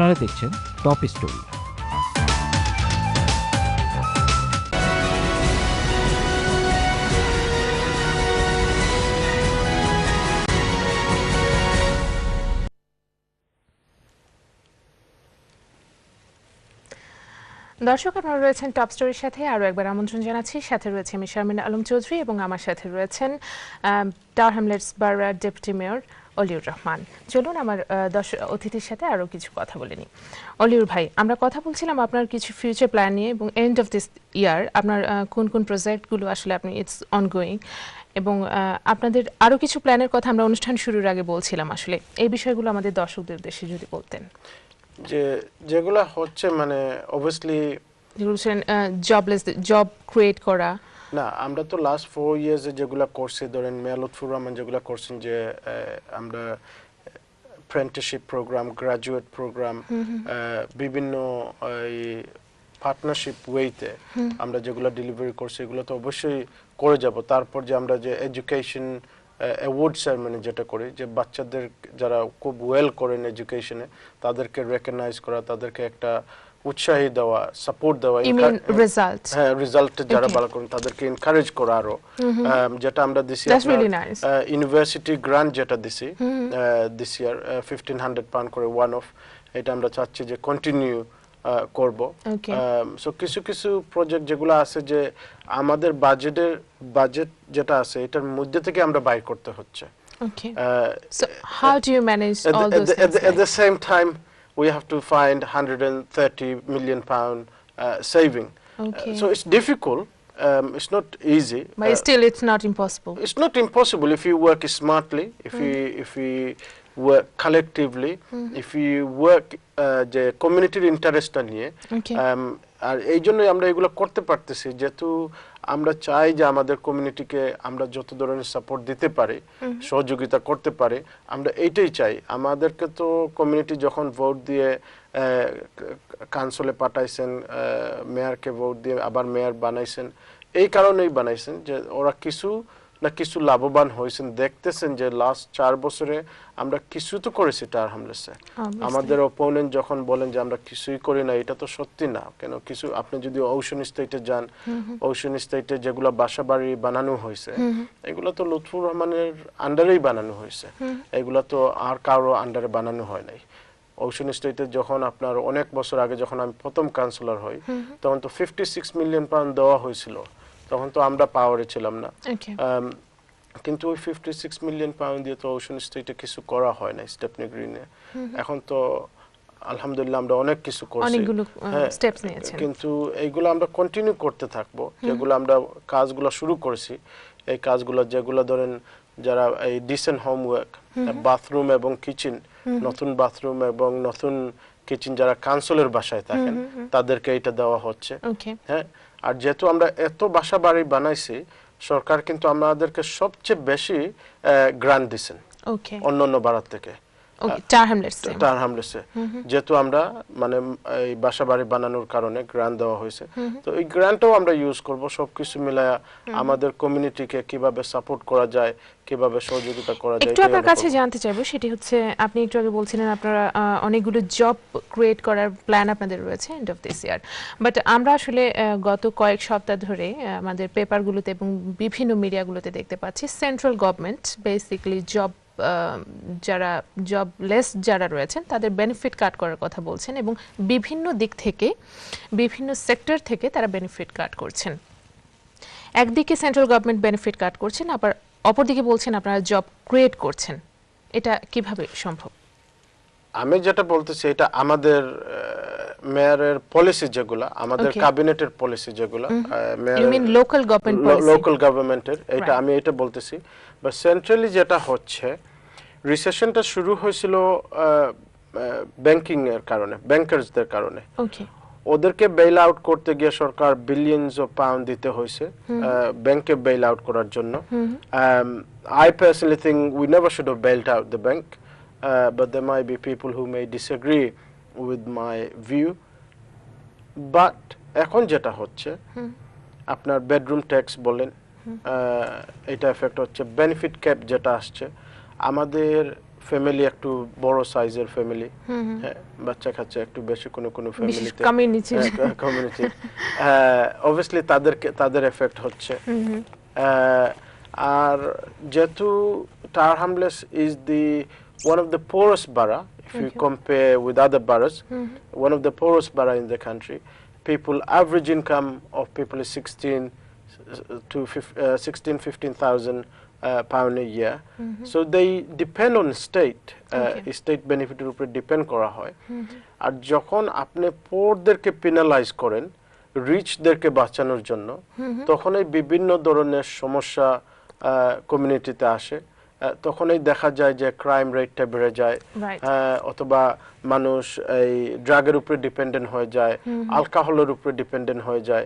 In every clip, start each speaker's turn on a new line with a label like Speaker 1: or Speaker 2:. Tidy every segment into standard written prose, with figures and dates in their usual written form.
Speaker 1: আপনারা দেখছেন top story.
Speaker 2: দর্শক, আপনারা রয়েছেন টপ স্টোরির সাথে। আরও একবার আমন্ত্রণ জানাচ্ছি। সাথে রয়েছে আমি শারমিন আলম চৌধুরী এবং আমার সাথে রয়েছেন টাওয়ার হ্যামলেটস বারোয়ার ডেপুটি মেয়র অলিউর রহমান। চলুন আমার অতিথির সাথে আরও কিছু কথা বলে নিই। অলিউর ভাই, আমরা কথা বলছিলাম আপনার কিছু ফিউচার প্ল্যান নিয়ে এবং এন্ড অফ দিস ইয়ার আপনার কোন কোন প্রজেক্টগুলো আসলে আপনি ইটস অনগোয়িং এবং আপনাদের আরও কিছু প্ল্যানের কথা আমরা অনুষ্ঠান শুরুর আগে বলছিলাম। আসলে এই বিষয়গুলো আমাদের দর্শকদের উদ্দেশ্যে যদি বলতেন।
Speaker 3: যেগুলো হচ্ছে মানে অবভিয়াসলি
Speaker 2: জব ক্রিয়েট করা
Speaker 3: না, আমরা তো লাস্ট 4 ইয়ার্সে যেগুলো করছি, ধরেন মেয়র লুৎফুর রহমান যেগুলো করছেন যে আমরা অ্যাপ্রেন্টিসশিপ প্রোগ্রাম, গ্রাজুয়েট প্রোগ্রাম, বিভিন্ন পার্টনারশিপ ওয়েতে আমরা যেগুলো ডেলিভারি করছি এগুলো তো অবশ্যই করে যাব। তারপর যে আমরা যে এডুকেশন অ্যাওয়ার্ড সেরেমনি যেটা করি, যে বাচ্চাদের যারা খুব ওয়েল করেন এডুকেশনে তাদেরকে রেকগনাইজ করা, তাদেরকে একটা উৎসাহী দেওয়া, সাপোর্ট দেওয়া, রেজাল্ট যারা ভালো করেন তাদেরকে এনকারেজ করা। আরো যেটা আমরা দিছি ইউনিভার্সিটি গ্রান্ট যেটা দিছি দিস ইয়ার 1500 পাউন্ড করে ওয়ান অফ, এটা আমরা চাচ্ছি যে কন্টিনিউ করব। সো কিছু কিছু প্রজেক্ট যেগুলো আছে যে আমাদের বাজেট যেটা আছে এটার মধ্যে থেকে আমরা বাইর করতে হচ্ছে।
Speaker 2: So how do you manage all those things?
Speaker 3: At the same time we have to find 130 million pound saving. So it's difficult, it's not easy,
Speaker 2: but still it's not impossible.
Speaker 3: It's not impossible if you work smartly, if we work collectively, if we work যে কমিউনিটির ইন্টারেস্টটা নিয়ে। আর এই জন্যই আমরা এগুলো করতে পারতেছি, যেহেতু আমরা চাই যে আমাদের কমিউনিটিকে আমরা যত ধরনের সাপোর্ট দিতে পারি, সহযোগিতা করতে পারি, আমরা এইটাই চাই। আমাদেরকে তো কমিউনিটি যখন ভোট দিয়ে কাউন্সিলে পাঠাইছেন, মেয়রকে ভোট দিয়ে আবার মেয়র বানাইছেন, এই কারণেই বানাইছেন যে ওরা কিছু না কিছু লাভবান হয়েছেন, দেখতেছেন যে লাস্ট 4 বছরে আমরা কিছু তো করেছি টাওয়ার হ্যামলেটসে। আমাদের অপোনেন্ট যখন বলেন যে আমরা কিছুই করি না, এটা তো সত্যি না। কেন কিছু, আপনি যদি ওশন স্টেটে যান, ওশন স্টেটে যেগুলো বাসাবাড়ি বানানো হয়েছে এগুলো তো লুৎফুর রহমানের আন্ডারেই বানানো হয়েছে, এগুলো তো আর কারো আন্ডারে বানানো হয় নাই। ওশন স্টেটে যখন আপনার অনেক বছর আগে যখন আমি প্রথম কাউন্সিলর হই তখন তো 56 মিলিয়ন পাউন্ড দেওয়া হয়েছিল, তখন তো আমরা পাওয়ারে ছিলাম না। কিন্তু ওই 56 মিলিয়ন পাউন্ড দিয়ে তো ওশন স্টেটে কিছু করা হয় না স্টেপনি গ্রিনে। এখন তো আলহামদুলিল্লাহ আমরা অনেক কিছু করছি,
Speaker 2: অনেকগুলো স্টেপস নিয়েছেন,
Speaker 3: কিন্তু এইগুলো আমরা কন্টিনিউ করতে থাকবো। যেগুলো আমরা কাজগুলো শুরু করেছি, এই কাজগুলো যেগুলো ধরেন যারা এই ডিসেন্ট হোমওয়ার্ক, বাথরুম এবং কিচেন, নতুন বাথরুম এবং নতুন কিচেন যারা কাউন্সিলের বাসায় থাকেন তাদেরকে এটা দেওয়া হচ্ছে। হ্যাঁ, আর যেহেতু আমরা এত বাসা বাড়ি বানাইছি, সরকার কিন্তু আমাদেরকে সবচেয়ে বেশি গ্রান্ট দিচ্ছেন অন্যান্য ভারত থেকে, টাওয়ার হ্যামলেটসে। যেহেতু আমরা মানে এই বাসা বাড়ি বানানোর কারণে গ্রান্ট দেওয়া হয়েছে, তো এই গ্রান্টও আমরা ইউজ করব সবকিছু মিলায়া আমাদের কমিউনিটিকে কিভাবে সাপোর্ট করা যায়, কিভাবে সহযোগিতা করা যায়।
Speaker 2: একটু আপনার কাছে জানতে চাইবো, সেটি হচ্ছে আপনি একটু আগে বলছিলেন আপনারা অনেকগুলো জব ক্রিয়েট করার প্ল্যান আপনাদের রয়েছে end of this year, but আমরা আসলে গত কয়েক সপ্তাহ ধরে আমাদের পেপারগুলোতে এবং বিভিন্ন মিডিয়াগুলোতে দেখতে পাচ্ছি সেন্ট্রাল গভর্নমেন্ট বেসিক্যালি যারা জবলেস যারা রয়েছেন তাদের বেনিফিট কাট করার কথা বলছেন এবং বিভিন্ন দিক থেকে বিভিন্ন সেক্টর থেকে তারা বেনিফিট কাট করছেন। একদিকে সেন্ট্রাল গভর্নমেন্ট বেনিফিট কাট করছেন, আবার অপরদিকে বলছেন আপনারা জব ক্রিয়েট করছেন। এটা কিভাবে সম্ভব?
Speaker 3: আমি যেটা বলতেছি এটা আমাদের মেয়রের পলিসি যেগুলো, আমাদের ক্যাবিনেটের পলিসি যেগুলো, লোকাল গভর্নমেন্টের, এটা আমি এটা বলতেছি। বা সেন্ট্রালি যেটা হচ্ছে, রিসেশনটা শুরু হয়েছিল ব্যাংকিং এর কারণে, ব্যাংকার্সদের কারণে। ওদেরকে বেইল আউট করতে গিয়ে সরকার বিলিয়নস অফ পাউন্ড দিতে হয়েছে ব্যাংকে বেইল আউট করার জন্য। I personally think we never should have bailed out the bank, but there might be people who may disagree with my view. But এখন যেটা হচ্ছে আপনার বেডরুম ট্যাক্স বলেন, এটা এফেক্ট হচ্ছে, বেনিফিট ক্যাপ যেটা আসছে, আমাদের ফ্যামিলি একটু বড় সাইজের ফ্যামিলি, হ্যাঁ বাচ্চা কাচ্চা একটু বেশি কোনো ফ্যামিলিতে কমিউনিটি অবভিয়াসলি তাদের এফেক্ট হচ্ছে। আর যেহেতু Cllr Hamlets is one of the poorest borough if you compare with other boroughs, one of the poorest borough in the country. Average income of people is 15,000 pound a year, so they depend on state benefit উপরে depend করা হয়। আর যখন আপনি পোরদেরকে পেনালাইজ করেন রিচদেরকে বাঁচানোর জন্য, তখন এই বিভিন্ন ধরনের সমস্যা কমিউনিটিতে আসে, তখনই দেখা যায় যে ক্রাইম রেটটা বেড়ে যায়, অথবা মানুষ এই ড্রাগের উপরে ডিপেন্ডেন্ট হয়ে যায়, অ্যালকোহলের উপরে ডিপেন্ডেন্ট হয়ে যায়।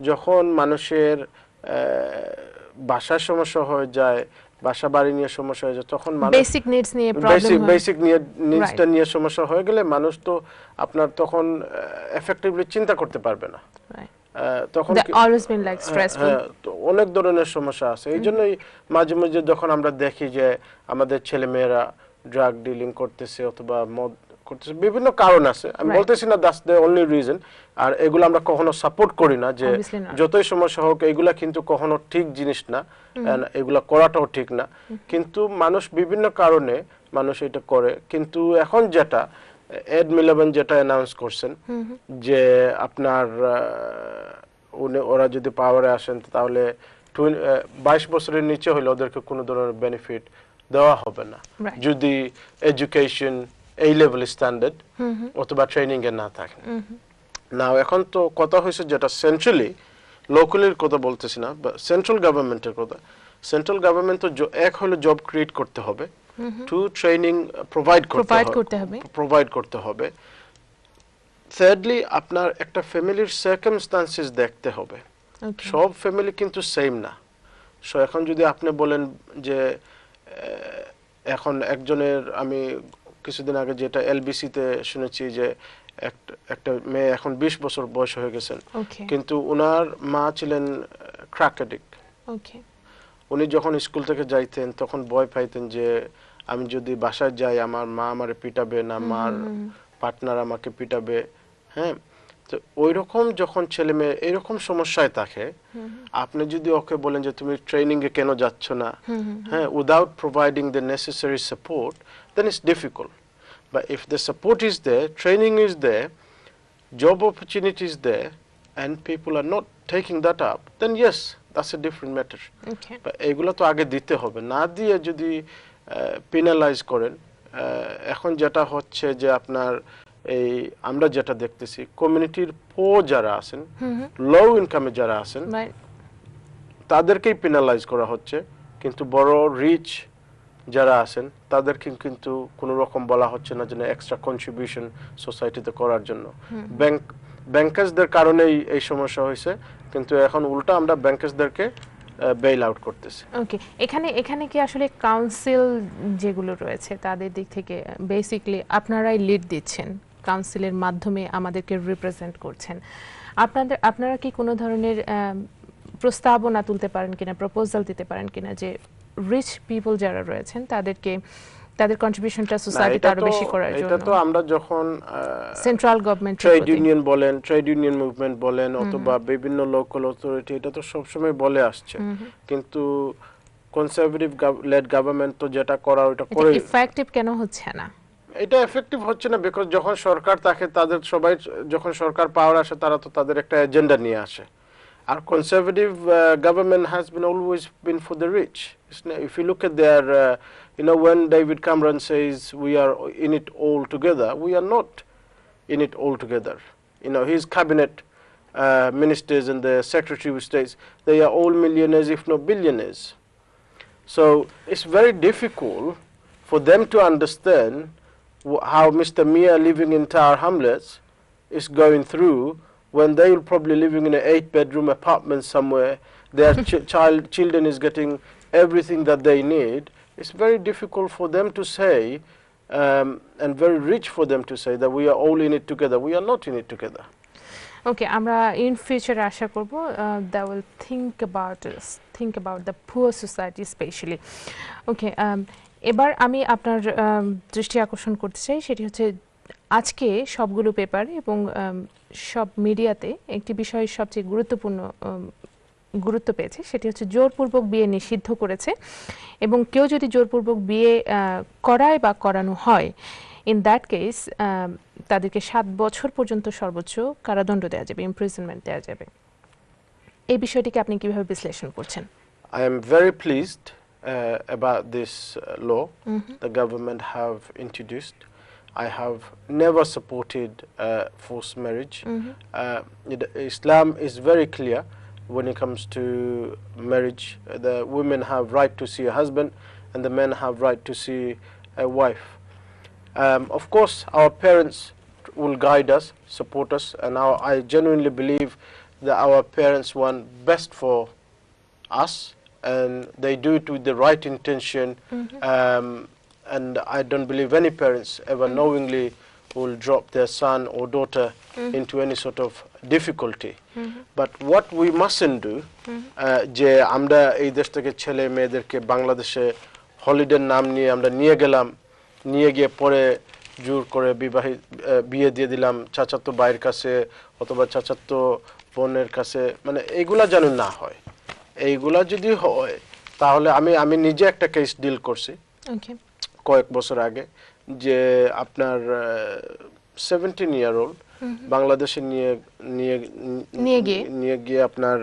Speaker 3: যখন মানুষের বাসার সমস্যা হয়ে যায়, বাসা বাড়ি নিয়ে সমস্যা হয়ে যায়, তখন
Speaker 2: বেসিক নিডস নিয়ে প্রবলেম হয়,
Speaker 3: বেসিক নিডসটা নিয়ে সমস্যা হয়ে গেলে মানুষ তো আপনার তখন এফেক্টিভলি চিন্তা করতে পারবে না, তখন অনেক ধরনের সমস্যা আছে। এই জন্যই মাঝে মাঝে যখন আমরা দেখি যে আমাদের ছেলেমেয়েরা ড্রাগ ডিলিং করতেছে অথবা মদ করতেছে, বিভিন্ন কারণ আছে, আমি বলতেছি না দ্যাটস দ্য অনলি রিজন। আর এগুলো আমরা কখনো সাপোর্ট করি না, যে যতই সমস্যা হোক এগুলা কিন্তু কখনো ঠিক জিনিস না, এগুলা করাটাও ঠিক না, কিন্তু মানুষ বিভিন্ন কারণে মানুষ এটা করে। কিন্তু এখন যেটা এড মিলাবেন যেটা অ্যানাউন্স করছেন যে আপনার ওরা যদি পাওয়ারে আসেন তাহলে 22 বছরের নিচে হলে ওদেরকে কোনো ধরনের বেনিফিট দেওয়া হবে না যদি এডুকেশন এই লেভেল স্ট্যান্ডার্ড অথবা ট্রেনিং এ না থাকে। না এখন তো কথা হয়েছে যেটা সেন্ট্রালি, লোকালের কথা বলতেছি না, সেন্ট্রাল গভর্নমেন্টের কথা। সেন্ট্রাল গভর্নমেন্ট তো এক হলো জব ক্রিয়েট করতে হবে, টু ট্রেনিং প্রোভাইড করতে হবে, থার্ডলি আপনার একটা ফ্যামিলির সার্কামস্টান্সেস দেখতে হবে। সব ফ্যামিলি কিন্তু সেম না। সো এখন যদি আপনি বলেন যে এখন একজনের, আমি কিছুদিন আগে যেটা এলবিসিতে শুনেছি যে একটা মেয়ে এখন 20 বছর বয়স হয়ে গেছেন, কিন্তু ওনার মা ছিলেন ক্র্যাক অ্যাডিক্ট। উনি যখন স্কুল থেকে যাইতেন তখন ভয় পাইতেন যে আমি যদি বাসায় যাই আমার মা আমারে পিটাবে না, আমার পার্টনার আমাকে পিটাবে। হ্যাঁ, তো ওই রকম যখন ছেলে মেয়ে এরকম সমস্যায় থাকে, আপনি যদি ওকে বলেন যে তুমি ট্রেনিং এ কেন যাচ্ছ না, হ্যাঁ, without providing the necessary support, then it's difficult. But if the support is there, training is there, job opportunity is there, and people are not taking that up, then yes, that's a different matter. But এগুলো তো আগে দিতে হবে, না দিয়ে যদি পেনালাইজ করেন। এখন যেটা হচ্ছে যে আপনার এই আমরা যেটা দেখতেছি কমিউনিটির যারা আছেন, লো ইনকামে যারা আছেন, তাদেরকেই পেনালাইজ করা হচ্ছে, কিন্তু বড় রিচ যারা আছেন তাদেরকে কিন্তু কোনো রকম বলা হচ্ছে না যে এক্সট্রা কন্ট্রিবিউশন সোসাইটিতে করার জন্য। ব্যাংকার্সদের কারণেই এই সমস্যা হয়েছে, কিন্তু এখন উল্টা আমরা ব্যাংকার্সদেরকে বেইল আউট করতেছি।
Speaker 2: ওকে, এখানে কি আসলে কাউন্সিল যেগুলো রয়েছে তাদের দিক থেকে বেসিক্যালি আপনারাই লিড দিচ্ছেন, কাউন্সিলের মাধ্যমে আমাদেরকে রিপ্রেজেন্ট করছেন, আপনারা কি কোনো ধরনের প্রস্তাবনা তুলতে পারেন কিনা, প্রপোজাল দিতে পারেন কিনা যে রিচ পিপল যারা রয়েছেন তাদের কন্ট্রিবিউশনটা সোসাইটিতে আরো বেশি করার জন্য?
Speaker 3: এটা তো আমরা যখন
Speaker 2: সেন্ট্রাল গভর্নমেন্ট,
Speaker 3: ট্রেড ইউনিয়ন বলেন, ট্রেড ইউনিয়ন মুভমেন্ট বলেন, অথবা বিভিন্ন লোকাল অথরিটি, এটা তো সবসময় বলে আসছে, কিন্তু কনজারভেটিভ লেড গভর্নমেন্ট তো যেটা করা ওটা করে
Speaker 2: ইফেক্টিভ কেন হচ্ছে না?
Speaker 3: এটা এফেক্টিভ হচ্ছে না বিকজ যখন সরকার থাকে তাদের সবাই, যখন সরকার পাওয়ার আসে তারা তো তাদের একটা এজেন্ডা নিয়ে আসে। Our conservative government has always been for the rich. If you look at their, when David Cameron says we are in it all together, we are not in it all together. His cabinet ministers and the Secretary of States, they are all millionaires, if not billionaires. So it's very difficult for them to understand how Mr. Mia living in Cllr Hamlets is going through, when they will probably living in an 8-bedroom apartment somewhere, their children is getting everything that they need. It's very difficult for them to say, and very rich for them to say that we are all in it together. We are not in it together.
Speaker 2: Okay, আমরা in future আশা করব they will think about the poor society especially. Okay, এবার আমি আপনার দৃষ্টি আকর্ষণ করতে চাই, সেটি হচ্ছে আজকে সবগুলো পেপার এবং সব মিডিয়াতে একটি বিষয় সবচেয়ে গুরুত্ব পেয়েছে, সেটি হচ্ছে জোরপূর্বক বিয়ে নিষিদ্ধ করেছে এবং কেউ যদি জোরপূর্বক বিয়ে করায় বা করানো হয়, ইন দ্যাট কেস তাদেরকে 7 বছর পর্যন্ত সর্বোচ্চ কারাদণ্ড দেওয়া যাবে, ইমপ্রিজনমেন্ট দেওয়া যাবে। এই বিষয়টিকে আপনি কিভাবে বিশ্লেষণ করছেন?
Speaker 3: I am very pleased about this law the government have introduced. I have never supported forced marriage. Islam is very clear when it comes to marriage. The women have right to see a husband and the men have right to see a wife. Of course, our parents will guide us, support us, and I genuinely believe that our parents want best for us, and they do it with the right intention. And I don't believe any parents ever knowingly will drop their son or daughter into any sort of difficulty. But what we mustn't do, যে আমরা এই দেশ থেকে ছেলে মেয়েদেরকে বাংলাদেশে হলিডের নাম নিয়ে আমরা নিয়ে গেলাম, নিয়ে গিয়ে পরে জোর করে বিয়ে দিয়ে দিলাম চাচাতো ভাইয়ের কাছে অথবা চাচাতো বোনের কাছে, মানে এইগুলা যেন না হয়। এইগুলা যদি হয় তাহলে আমি নিজে একটা কেস ডিল করছি কয়েক বছর আগে, যে আপনার 17 year old বাংলাদেশে নিয়ে গিয়ে আপনার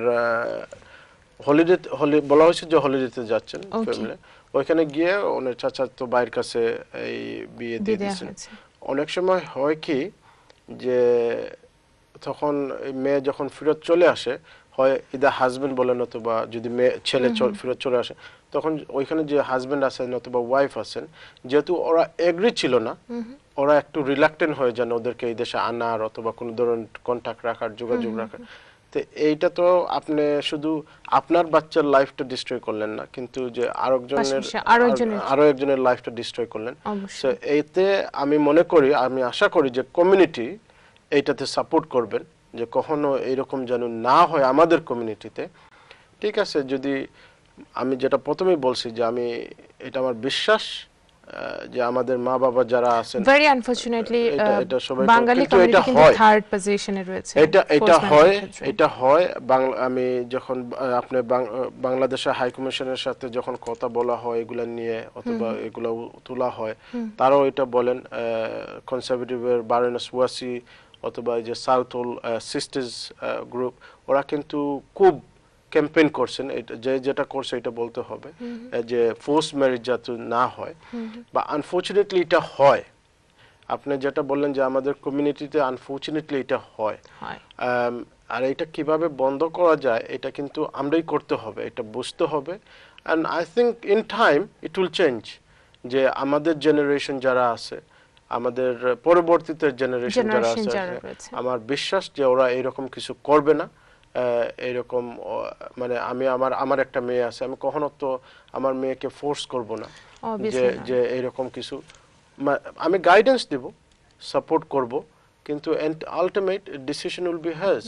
Speaker 3: হলিডে বলা হয়েছে যে হলিডেতে যাচ্ছেন ফ্যামিলি, ওইখানে গিয়ে ওনার চাচাতো ভাইয়ের কাছে এই বিয়ে দিয়ে দিয়েছেন। অনেক সময় হয় কি যে তখন মেয়ে যখন ফেরত চলে আসে, হয় ইদা হাজবেন্ড বলেন অথবা যদি ছেলে ফেরত চলে আসে, তখন ওইখানে যে হাজবেন্ড আছেন অথবা ওয়াইফ আছেন, যেহেতু ওরা এগ্রি ছিল না, ওরা একটু রিলাক্টেন্ট হয়ে যান ওদেরকে এই দেশে আনার অথবা কোনো ধরনের কন্ট্যাক্ট রাখার, যোগাযোগ রাখার। তো এইটা তো আপনি শুধু আপনার বাচ্চার লাইফটা ডিস্ট্রয় করলেন না, কিন্তু যে আরো একজনের লাইফটা ডিস্ট্রয় করলেন। সো এইতে আমি মনে করি, আমি আশা করি যে কমিউনিটি এইটাতে সাপোর্ট করবেন, যে কখনো এইরকম যেন না হয় আমাদের কমিউনিটিতে। ঠিক আছে, যদি আমি যেটা প্রথমেই বলছি যে আমি এটা আমার বিশ্বাস যে আমাদের মা বাবা যারা আছেন,
Speaker 2: ভেরি আনফরচুনেটলি বাঙালি কমিউনিটি কিন্তু থার্ড পজিশনে রয়েছে।
Speaker 3: এটা হয় আমি যখন আপনি বাংলাদেশের হাই কমিশনের সাথে যখন কথা বলা হয় এগুলা নিয়ে অথবা এগুলা তোলা হয়, তারাও এটা বলেন, কনজারভেটিভের বারোনাস ওয়াসি অথবা যে সাউথ হোল সিস্টার্স গ্রুপ, ওরা কিন্তু খুব ক্যাম্পেইন করছেন, যেটা করছে এটা বলতে হবে যে ফোর্স ম্যারেজ যাতে না হয়। বা আনফরচুনেটলি এটা হয়, আপনি যেটা বললেন যে আমাদের কমিউনিটিতে আনফরচুনেটলি এটা হয়। আর এটা কিভাবে বন্ধ করা যায় এটা কিন্তু আমরাই করতে হবে, এটা বুঝতে হবে। And I think in time it will change, যে আমাদের জেনারেশন যারা আছে, আমাদের পরবর্তীতে জেনারেশন যারা আছে, আমার বিশ্বাস যে ওরা এরকম কিছু করবে না। এরকম মানে আমার একটা মেয়ে আছে, আমি কখনো তো আমার মেয়েকে ফোর্স করব না যে এরকম কিছু, আমি গাইডেন্স দেব, সাপোর্ট করব, কিন্তু ultimate decision will be hers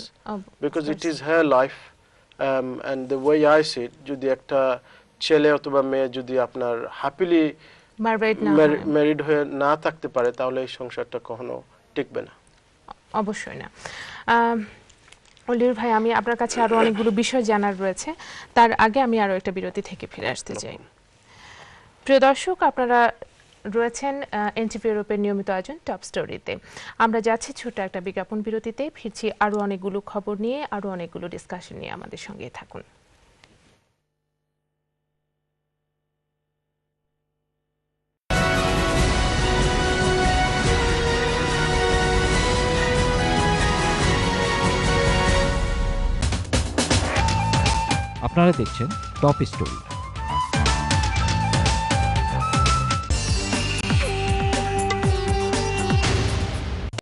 Speaker 3: because it is her life. And the way I see it, যদি একটা ছেলে অথবা মেয়ে যদি আপনার হ্যাপিলি ম্যারিড হয়ে না থাকতে পারে, তাহলে এই সংসারটা কখনো টিকবে না।
Speaker 2: অবশ্যই না। অলিউর ভাই, আমি আপনার কাছে আরো অনেকগুলো বিষয় জানার রয়েছে, তার আগে আমি আরো একটা বিরতি থেকে ফিরে আসতে চাই। প্রিয় দর্শক, আপনারা রয়েছেন এনটিভি ইউরোপের নিয়মিত আয়োজন টপ স্টোরিতে। আমরা যাচ্ছি ছোট একটা বিজ্ঞাপন বিরতিতে, ফিরছি আরো অনেকগুলো খবর নিয়ে, আরো অনেকগুলো ডিসকাশন নিয়ে। আমাদের সঙ্গে থাকুন।
Speaker 1: আপনারা দেখছেন টপ স্টোরি।